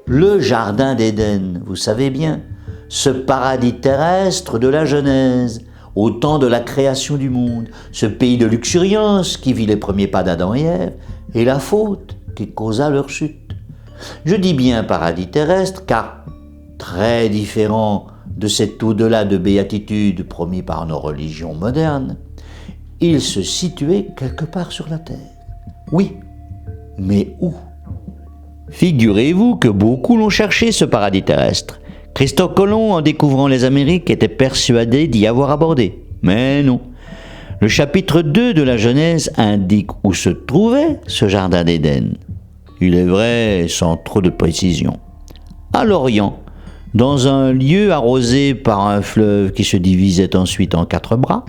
Le jardin d'Éden, vous savez bien, ce paradis terrestre de la Genèse, au temps de la création du monde, ce pays de luxuriance qui vit les premiers pas d'Adam et Ève, et la faute qui causa leur chute. Je dis bien paradis terrestre car, très différent de cet au-delà de béatitude promis par nos religions modernes, il se situait quelque part sur la terre. Oui, mais où ? Figurez-vous que beaucoup l'ont cherché, ce paradis terrestre. Christophe Colomb, en découvrant les Amériques, était persuadé d'y avoir abordé. Mais non. Le chapitre 2 de la Genèse indique où se trouvait ce jardin d'Éden. Il est vrai, sans trop de précision. À l'Orient, dans un lieu arrosé par un fleuve qui se divisait ensuite en 4 bras,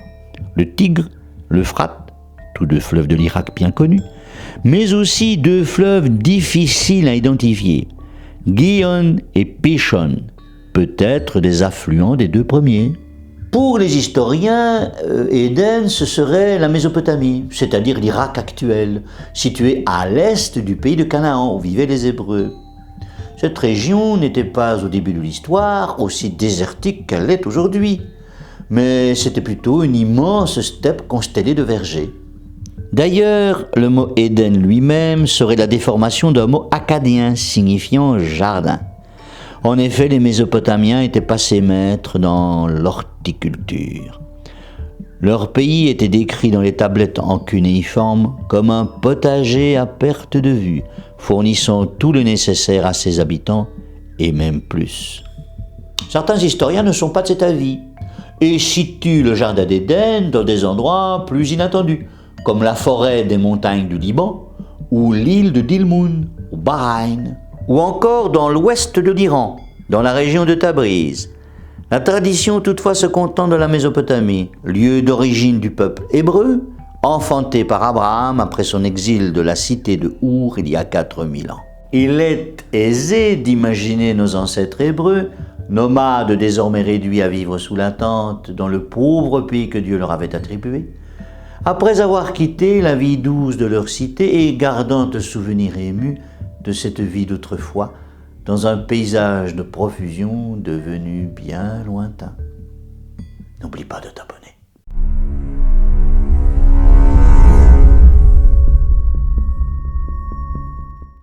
le Tigre, l'Euphrate, tous 2 fleuves de l'Irak bien connus, mais aussi 2 fleuves difficiles à identifier, Gihon et Pishon, peut-être des affluents des 2 premiers. Pour les historiens, Éden, ce serait la Mésopotamie, c'est-à-dire l'Irak actuel, situé à l'est du pays de Canaan où vivaient les Hébreux. Cette région n'était pas au début de l'histoire aussi désertique qu'elle l'est aujourd'hui, mais c'était plutôt une immense steppe constellée de vergers. D'ailleurs, le mot Éden lui-même serait la déformation d'un mot akkadien signifiant jardin. En effet, les Mésopotamiens étaient passés maîtres dans l'horticulture. Leur pays était décrit dans les tablettes en cunéiforme comme un potager à perte de vue, fournissant tout le nécessaire à ses habitants, et même plus. Certains historiens ne sont pas de cet avis, et situent le jardin d'Éden dans des endroits plus inattendus, comme la forêt des montagnes du Liban, ou l'île de Dilmoun, au Bahreïn, ou encore dans l'ouest de l'Iran, dans la région de Tabriz. La tradition toutefois se contente de la Mésopotamie, lieu d'origine du peuple hébreu, enfanté par Abraham après son exil de la cité de Our il y a 4000 ans. Il est aisé d'imaginer nos ancêtres hébreux, nomades désormais réduits à vivre sous la tente dans le pauvre pays que Dieu leur avait attribué, après avoir quitté la vie douce de leur cité et gardant un souvenir ému de cette vie d'autrefois, dans un paysage de profusion devenu bien lointain. N'oublie pas de t'abonner.